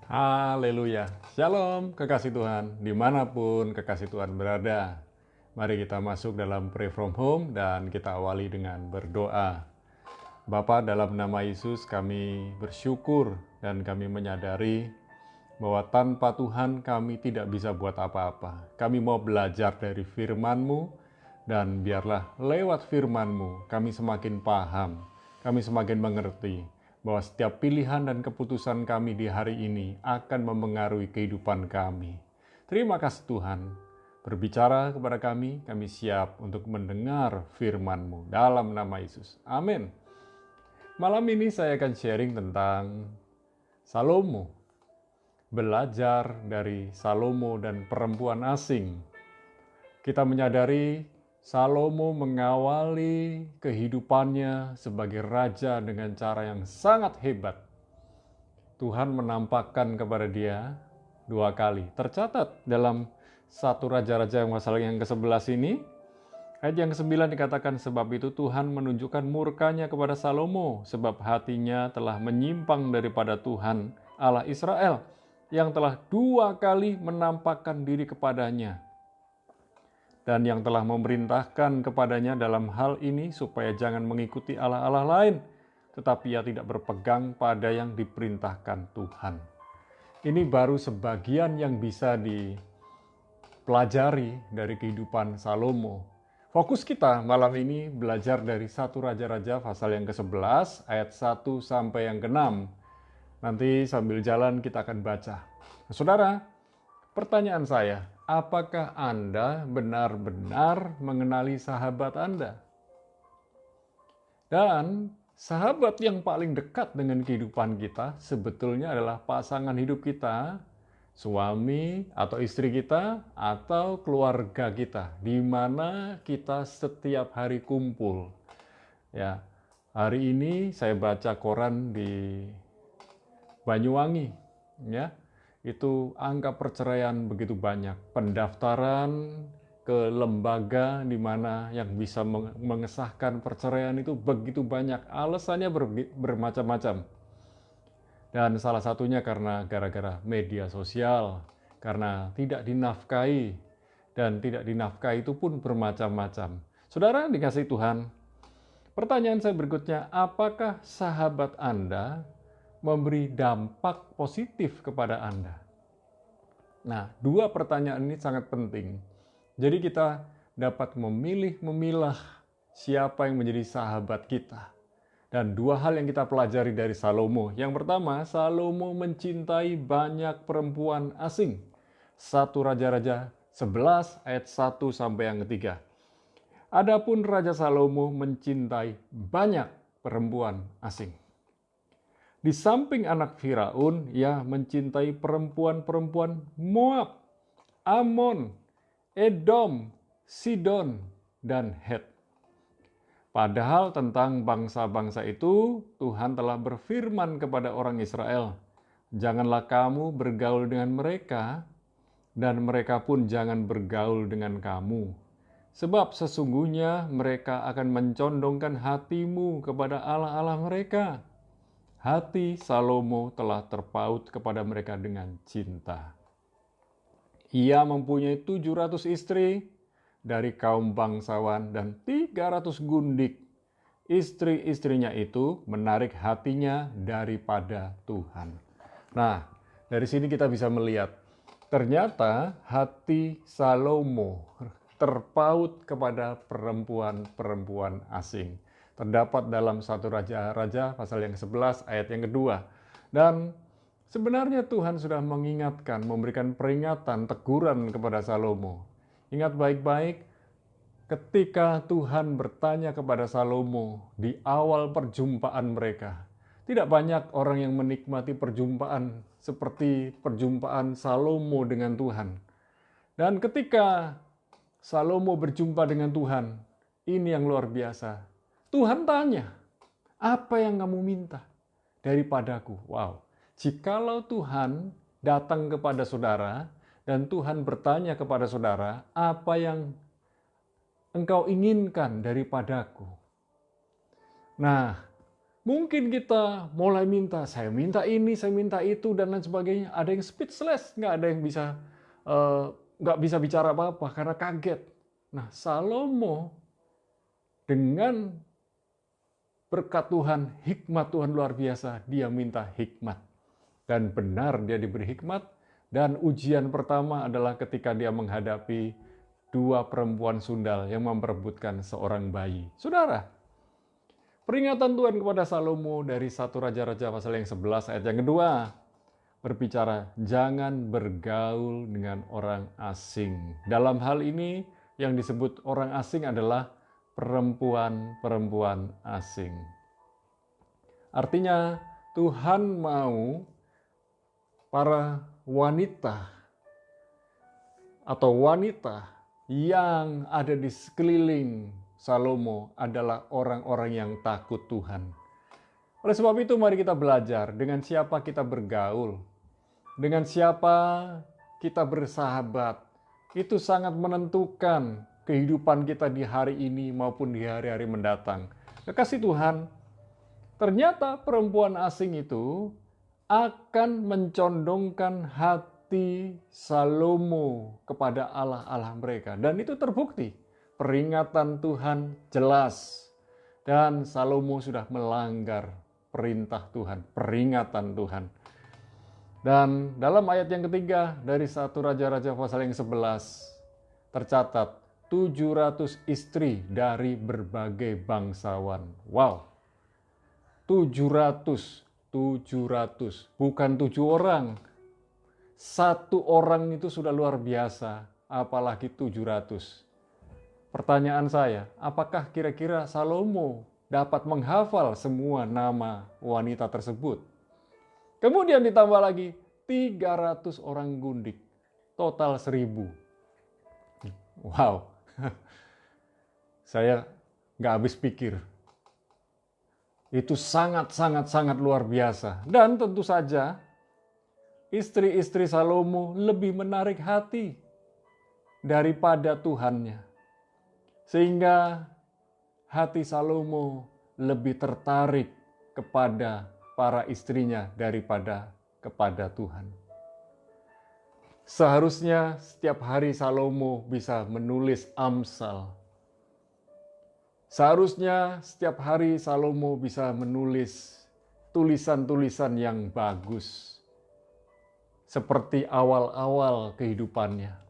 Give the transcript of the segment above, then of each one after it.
Haleluya. Shalom kekasih Tuhan, dimanapun kekasih Tuhan berada. Mari kita masuk dalam Pray From Home dan kita awali dengan berdoa. Bapa, dalam nama Yesus kami bersyukur dan kami menyadari bahwa tanpa Tuhan kami tidak bisa buat apa-apa. Kami mau belajar dari firman-Mu dan biarlah lewat firman-Mu kami semakin paham, kami semakin mengerti bahwa setiap pilihan dan keputusan kami di hari ini akan memengaruhi kehidupan kami. Terima kasih Tuhan, berbicara kepada kami siap untuk mendengar firman-Mu dalam nama Yesus. Amin. Malam ini saya akan sharing tentang Salomo. Belajar dari Salomo dan perempuan asing. Kita menyadari Salomo mengawali kehidupannya sebagai raja dengan cara yang sangat hebat. Tuhan menampakkan kepada dia 2 kali. Tercatat dalam 1 Raja-Raja yang pasal yang ke-11 ini, ayat yang ke-9 dikatakan, sebab itu Tuhan menunjukkan murkanya kepada Salomo, sebab hatinya telah menyimpang daripada Tuhan Allah Israel, yang telah 2 kali menampakkan diri kepadanya, dan yang telah memerintahkan kepadanya dalam hal ini supaya jangan mengikuti allah-allah lain, tetapi ia tidak berpegang pada yang diperintahkan Tuhan. Ini baru sebagian yang bisa dipelajari dari kehidupan Salomo. Fokus kita malam ini belajar dari 1 Raja-Raja pasal yang ke-11 ayat 1 sampai yang ke-6. Nanti sambil jalan kita akan baca. Saudara, pertanyaan saya, apakah Anda benar-benar mengenali sahabat Anda? Dan sahabat yang paling dekat dengan kehidupan kita sebetulnya adalah pasangan hidup kita, suami atau istri kita, atau keluarga kita, di mana kita setiap hari kumpul. Ya, hari ini saya baca koran di Banyuwangi, ya. Itu angka perceraian begitu banyak. Pendaftaran ke lembaga di mana yang bisa mengesahkan perceraian itu begitu banyak. Alasannya bermacam-macam. Dan salah satunya karena gara-gara media sosial, karena tidak dinafkahi, dan tidak dinafkahi itu pun bermacam-macam. Saudara dikasih Tuhan, pertanyaan saya berikutnya, apakah sahabat Anda memberi dampak positif kepada Anda? Nah, 2 pertanyaan ini sangat penting. Jadi kita dapat memilah siapa yang menjadi sahabat kita. Dan 2 hal yang kita pelajari dari Salomo. Yang pertama, Salomo mencintai banyak perempuan asing. 1 Raja-Raja 11 ayat 1 sampai yang ketiga. Adapun Raja Salomo mencintai banyak perempuan asing. Di samping anak Firaun, ia mencintai perempuan-perempuan Moab, Amon, Edom, Sidon, dan Het. Padahal tentang bangsa-bangsa itu, Tuhan telah berfirman kepada orang Israel, janganlah kamu bergaul dengan mereka, dan mereka pun jangan bergaul dengan kamu. Sebab sesungguhnya mereka akan mencondongkan hatimu kepada allah-allah mereka. Hati Salomo telah terpaut kepada mereka dengan cinta. Ia mempunyai 700 istri dari kaum bangsawan dan 300 gundik. Istri-istrinya itu menarik hatinya daripada Tuhan. Nah, dari sini kita bisa melihat, ternyata hati Salomo terpaut kepada perempuan-perempuan asing. Terdapat dalam 1 Raja-Raja pasal yang ke-11 ayat yang kedua. Dan sebenarnya Tuhan sudah mengingatkan, memberikan peringatan, teguran kepada Salomo. Ingat baik-baik, ketika Tuhan bertanya kepada Salomo di awal perjumpaan mereka. Tidak banyak orang yang menikmati perjumpaan seperti perjumpaan Salomo dengan Tuhan. Dan ketika Salomo berjumpa dengan Tuhan, ini yang luar biasa. Tuhan tanya, apa yang kamu minta daripadaku? Wow, jikalau Tuhan datang kepada saudara dan Tuhan bertanya kepada saudara, apa yang engkau inginkan daripadaku? Nah, Mungkin kita mulai minta, saya minta ini, saya minta itu, dan lain sebagainya. Ada yang speechless, nggak ada yang bisa, nggak bisa bicara apa-apa karena kaget. Nah, Salomo dengan berkat Tuhan, hikmat Tuhan luar biasa, dia minta hikmat. Dan benar dia diberi hikmat, dan ujian pertama adalah ketika dia menghadapi dua perempuan sundal yang memperebutkan seorang bayi. Saudara, peringatan Tuhan kepada Salomo dari 1 Raja-Raja pasal yang 11 ayat yang kedua berbicara, jangan bergaul dengan orang asing. Dalam hal ini yang disebut orang asing adalah perempuan-perempuan asing. Artinya Tuhan mau para wanita atau wanita yang ada di sekeliling Salomo adalah orang-orang yang takut Tuhan. Oleh sebab itu mari kita belajar dengan siapa kita bergaul, dengan siapa kita bersahabat. Itu sangat menentukan kehidupan kita di hari ini maupun di hari-hari mendatang. Kekasih Tuhan, ternyata perempuan asing itu akan mencondongkan hati Salomo kepada Allah-Allah mereka. Dan itu terbukti. Peringatan Tuhan jelas. Dan Salomo sudah melanggar perintah Tuhan, peringatan Tuhan. Dan dalam ayat yang ketiga dari 1 Raja-Raja pasal yang 11 tercatat 700 istri dari berbagai bangsawan. Wow, 700, bukan 7 orang. 1 orang itu sudah luar biasa, apalagi 700. Pertanyaan saya, apakah kira-kira Salomo dapat menghafal semua nama wanita tersebut? Kemudian ditambah lagi 300 orang gundik, total 1000. Wow, saya nggak habis pikir. Itu sangat luar biasa. Dan tentu saja istri-istri Salomo lebih menarik hati daripada Tuhannya. Sehingga hati Salomo lebih tertarik kepada para istrinya daripada kepada Tuhan. Seharusnya setiap hari Salomo bisa menulis Amsal. Seharusnya setiap hari Salomo bisa menulis tulisan-tulisan yang bagus. Seperti awal-awal kehidupannya.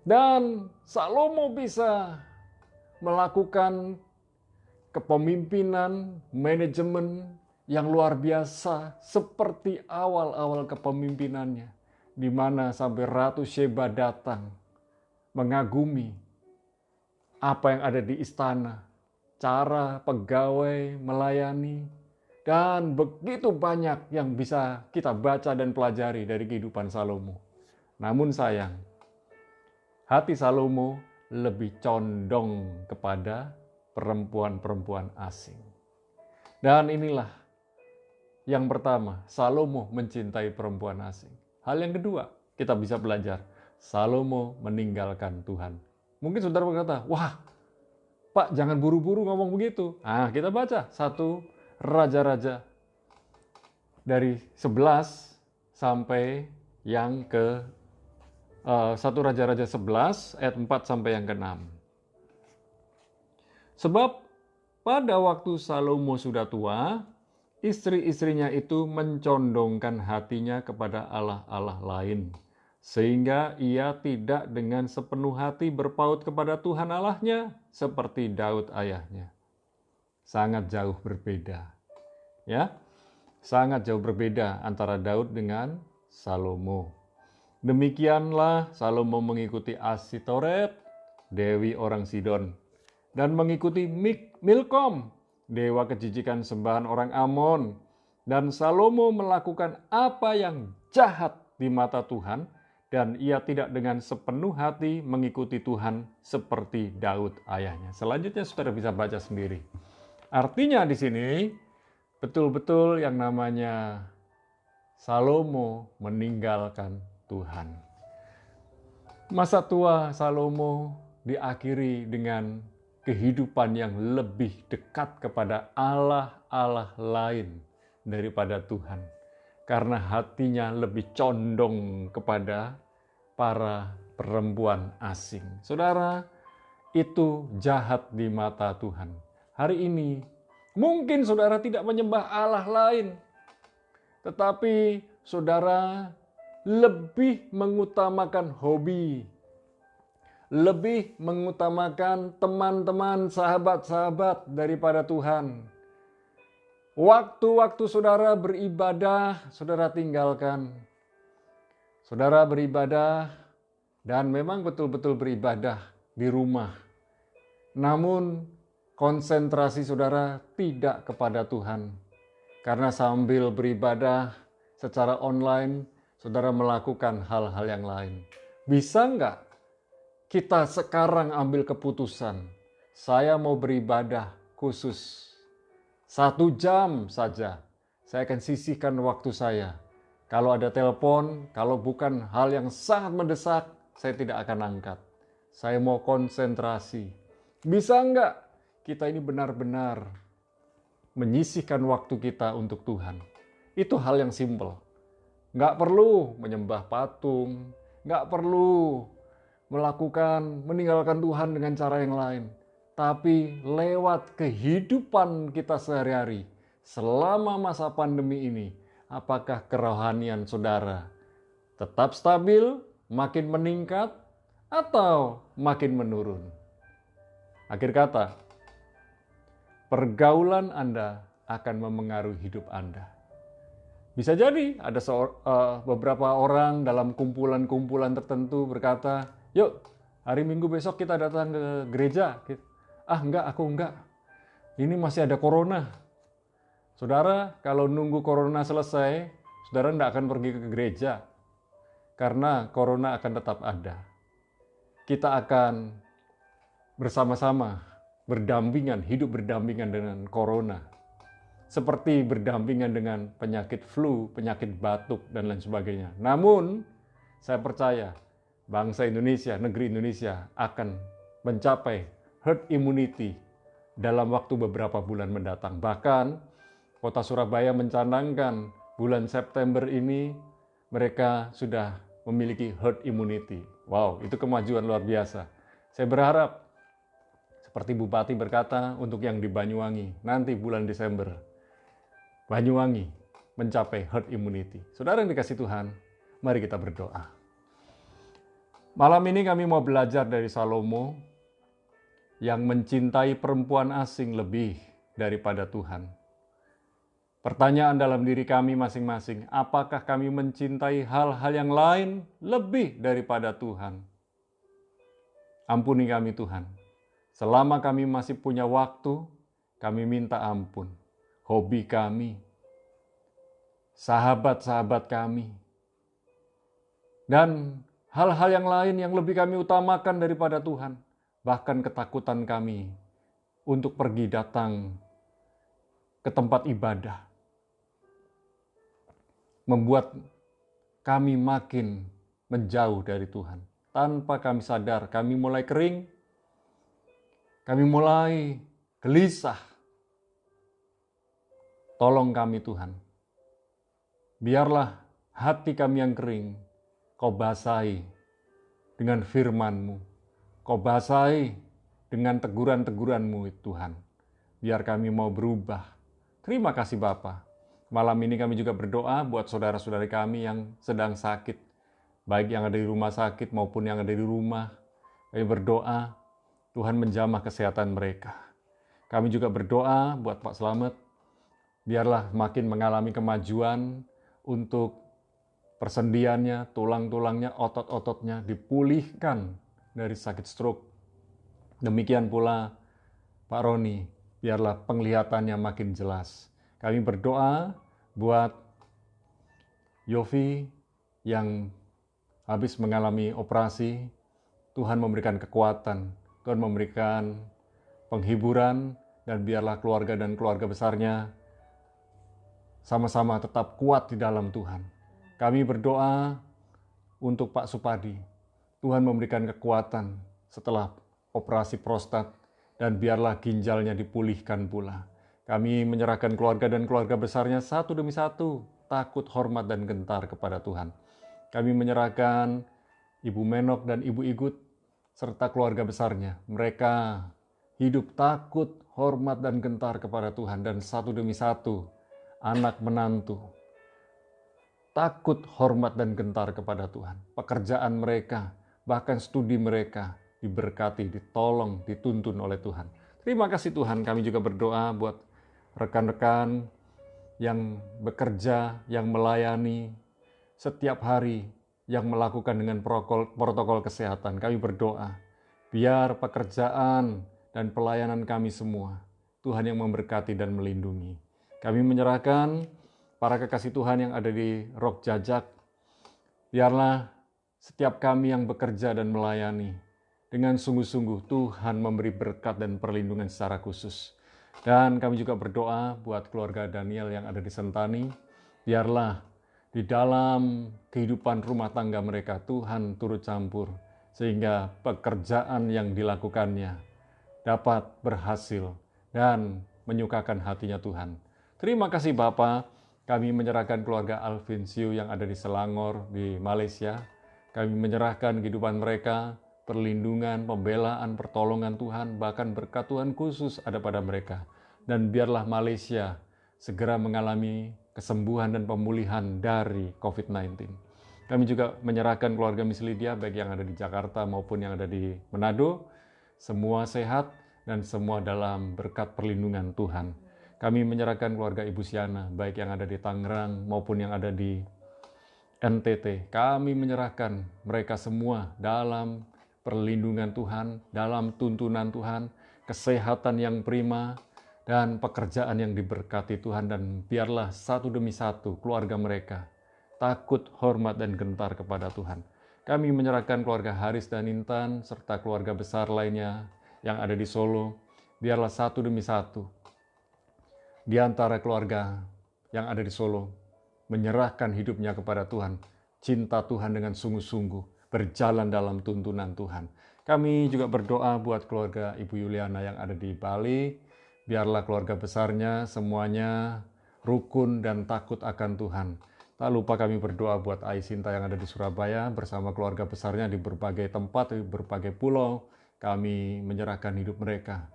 Dan Salomo bisa melakukan kepemimpinan, manajemen yang luar biasa seperti awal-awal kepemimpinannya, di mana sampai Ratu Sheba datang mengagumi apa yang ada di istana, cara pegawai melayani, dan begitu banyak yang bisa kita baca dan pelajari dari kehidupan Salomo. Namun sayang, hati Salomo lebih condong kepada perempuan-perempuan asing. Dan inilah yang pertama, Salomo mencintai perempuan asing. Hal yang kedua, kita bisa belajar, Salomo meninggalkan Tuhan. Mungkin saudara berkata, wah Pak jangan buru-buru ngomong begitu. Nah kita baca 1 Raja-Raja dari 11 sampai yang ke 1 Raja-Raja 11 ayat 4 sampai yang ke-6. Sebab pada waktu Salomo sudah tua, istri-istrinya itu mencondongkan hatinya kepada allah-allah lain, sehingga ia tidak dengan sepenuh hati berpaut kepada Tuhan Allahnya seperti Daud ayahnya. Sangat jauh berbeda. Ya, sangat jauh berbeda antara Daud dengan Salomo. Demikianlah Salomo mengikuti Asitoret, dewi orang Sidon, dan mengikuti Milkom, dewa kejijikan sembahan orang Amon. Dan Salomo melakukan apa yang jahat di mata Tuhan, dan ia tidak dengan sepenuh hati mengikuti Tuhan seperti Daud ayahnya. Selanjutnya saudara bisa baca sendiri. Artinya di sini betul-betul yang namanya Salomo meninggalkan Tuhan. Masa tua Salomo diakhiri dengan kehidupan yang lebih dekat kepada Allah lain daripada Tuhan. Karena hatinya lebih condong kepada para perempuan asing. Saudara, itu jahat di mata Tuhan. Hari ini, mungkin saudara tidak menyembah Allah lain, tetapi saudara lebih mengutamakan hobi, lebih mengutamakan teman-teman, sahabat-sahabat daripada Tuhan. Waktu-waktu saudara beribadah, saudara tinggalkan. Saudara beribadah dan memang betul-betul beribadah di rumah. Namun konsentrasi saudara tidak kepada Tuhan. Karena sambil beribadah secara online, saudara melakukan hal-hal yang lain. Bisa enggak kita sekarang ambil keputusan, saya mau beribadah khusus 1 jam saja. Saya akan sisihkan waktu saya. Kalau ada telepon, kalau bukan hal yang sangat mendesak, saya tidak akan angkat. Saya mau konsentrasi. Bisa enggak kita ini benar-benar menyisihkan waktu kita untuk Tuhan? Itu hal yang simpel. Enggak perlu menyembah patung, enggak perlu meninggalkan Tuhan dengan cara yang lain. Tapi lewat kehidupan kita sehari-hari, selama masa pandemi ini, apakah kerohanian saudara tetap stabil, makin meningkat, atau makin menurun? Akhir kata, pergaulan Anda akan memengaruhi hidup Anda. Bisa jadi ada beberapa orang dalam kumpulan-kumpulan tertentu berkata, yuk hari Minggu besok kita datang ke gereja. Ah enggak, aku enggak. Ini masih ada corona. Saudara, kalau nunggu corona selesai, saudara enggak akan pergi ke gereja. Karena corona akan tetap ada. Kita akan bersama-sama, hidup berdampingan dengan corona. Seperti berdampingan dengan penyakit flu, penyakit batuk, dan lain sebagainya. Namun, saya percaya bangsa Indonesia, negeri Indonesia akan mencapai herd immunity dalam waktu beberapa bulan mendatang. Bahkan, Kota Surabaya mencanangkan bulan September ini mereka sudah memiliki herd immunity. Wow, itu kemajuan luar biasa. Saya berharap, seperti Bupati berkata untuk yang di Banyuwangi, nanti bulan Desember, Banyuwangi mencapai herd immunity. Saudara yang dikasih Tuhan, mari kita berdoa. Malam ini kami mau belajar dari Salomo yang mencintai perempuan asing lebih daripada Tuhan. Pertanyaan dalam diri kami masing-masing, apakah kami mencintai hal-hal yang lain lebih daripada Tuhan? Ampuni kami Tuhan. Selama kami masih punya waktu, kami minta ampun. Hobi kami, sahabat-sahabat kami, dan hal-hal yang lain yang lebih kami utamakan daripada Tuhan. Bahkan ketakutan kami untuk pergi datang ke tempat ibadah membuat kami makin menjauh dari Tuhan. Tanpa kami sadar, kami mulai kering, kami mulai gelisah. Tolong kami Tuhan. Biarlah hati kami yang kering, Kau basahi dengan firman-Mu. Kau basahi dengan teguran-teguran-Mu Tuhan. Biar kami mau berubah. Terima kasih Bapa. Malam ini kami juga berdoa buat saudara-saudari kami yang sedang sakit. Baik yang ada di rumah sakit maupun yang ada di rumah. Kami berdoa Tuhan menjamah kesehatan mereka. Kami juga berdoa buat Pak Slamet. Biarlah makin mengalami kemajuan untuk persendiannya, tulang-tulangnya, otot-ototnya dipulihkan dari sakit stroke. Demikian pula Pak Roni, biarlah penglihatannya makin jelas. Kami berdoa buat Yofi yang habis mengalami operasi. Tuhan memberikan kekuatan, Tuhan memberikan penghiburan, dan biarlah keluarga dan keluarga besarnya sama-sama tetap kuat di dalam Tuhan. Kami berdoa untuk Pak Supadi. Tuhan memberikan kekuatan setelah operasi prostat. dan biarlah ginjalnya dipulihkan pula. Kami menyerahkan keluarga dan keluarga besarnya satu demi satu, takut, hormat, dan gentar kepada Tuhan. Kami menyerahkan Ibu Menok dan Ibu Igut serta keluarga besarnya. Mereka hidup takut, hormat, dan gentar kepada Tuhan, dan satu demi satu anak menantu takut, hormat, dan gentar kepada Tuhan. Pekerjaan mereka, bahkan studi mereka diberkati, ditolong, dituntun oleh Tuhan. Terima kasih Tuhan, kami juga berdoa buat rekan-rekan yang bekerja, yang melayani setiap hari, yang melakukan dengan protokol kesehatan. Kami berdoa, biar pekerjaan dan pelayanan kami semua, Tuhan yang memberkati dan melindungi. Kami menyerahkan para kekasih Tuhan yang ada di Rok Jajak, biarlah setiap kami yang bekerja dan melayani, dengan sungguh-sungguh Tuhan memberi berkat dan perlindungan secara khusus. Dan kami juga berdoa buat keluarga Daniel yang ada di Sentani, biarlah di dalam kehidupan rumah tangga mereka Tuhan turut campur, sehingga pekerjaan yang dilakukannya dapat berhasil dan menyukakan hatinya Tuhan. Terima kasih Bapa. Kami menyerahkan keluarga Alvin Siu yang ada di Selangor, di Malaysia. Kami menyerahkan kehidupan mereka, perlindungan, pembelaan, pertolongan Tuhan, bahkan berkat Tuhan khusus ada pada mereka. Dan biarlah Malaysia segera mengalami kesembuhan dan pemulihan dari COVID-19. Kami juga menyerahkan keluarga Miss Lydia, baik yang ada di Jakarta maupun yang ada di Manado. Semua sehat dan semua dalam berkat perlindungan Tuhan. Kami menyerahkan keluarga Ibu Siana, baik yang ada di Tangerang maupun yang ada di NTT. Kami menyerahkan mereka semua dalam perlindungan Tuhan, dalam tuntunan Tuhan, kesehatan yang prima, dan pekerjaan yang diberkati Tuhan. Dan biarlah satu demi satu keluarga mereka takut, hormat, dan gentar kepada Tuhan. Kami menyerahkan keluarga Haris dan Intan, serta keluarga besar lainnya yang ada di Solo. Biarlah satu demi satu di antara keluarga yang ada di Solo menyerahkan hidupnya kepada Tuhan, cinta Tuhan dengan sungguh-sungguh, berjalan dalam tuntunan Tuhan. Kami juga berdoa buat keluarga Ibu Yuliana yang ada di Bali, biarlah keluarga besarnya semuanya rukun dan takut akan Tuhan. Tak lupa kami berdoa buat Aisinta yang ada di Surabaya bersama keluarga besarnya di berbagai tempat, di berbagai pulau. Kami menyerahkan hidup mereka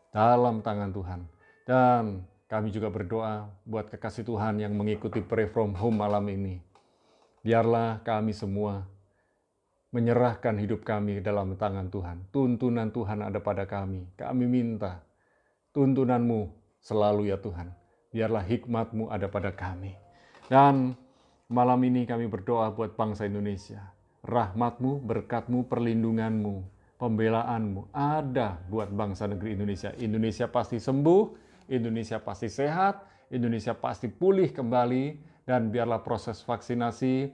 dalam tangan Tuhan. Dan kami juga berdoa buat kekasih Tuhan yang mengikuti Pray From Home malam ini. Biarlah kami semua menyerahkan hidup kami dalam tangan Tuhan. Tuntunan Tuhan ada pada kami. Kami minta tuntunan-Mu selalu ya Tuhan. Biarlah hikmat-Mu ada pada kami. Dan malam ini kami berdoa buat bangsa Indonesia. Rahmat-Mu, berkat-Mu, perlindungan-Mu, pembelaan-Mu ada buat bangsa negeri Indonesia. Indonesia pasti sembuh, Indonesia pasti sehat, Indonesia pasti pulih kembali, dan biarlah proses vaksinasi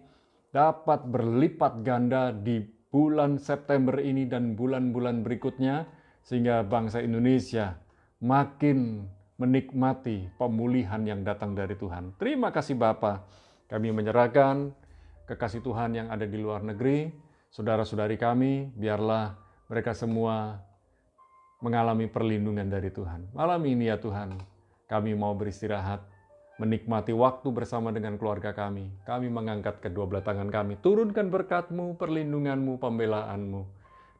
dapat berlipat ganda di bulan September ini dan bulan-bulan berikutnya, sehingga bangsa Indonesia makin menikmati pemulihan yang datang dari Tuhan. Terima kasih Bapa. Kami menyerahkan kekasih Tuhan yang ada di luar negeri, saudara-saudari kami, biarlah mereka semua mengalami perlindungan dari Tuhan. Malam ini ya Tuhan, kami mau beristirahat, menikmati waktu bersama dengan keluarga kami. Kami mengangkat kedua belah tangan kami, turunkan berkat-Mu, perlindungan-Mu, pembelaan-Mu,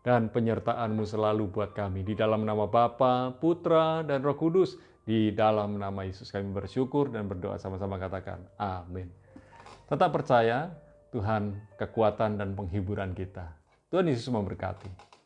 dan penyertaan-Mu selalu buat kami. Di dalam nama Bapa, Putra, dan Roh Kudus, di dalam nama Yesus kami bersyukur dan berdoa sama-sama katakan, amin. Tetap percaya, Tuhan kekuatan dan penghiburan kita. Tuhan Yesus memberkati.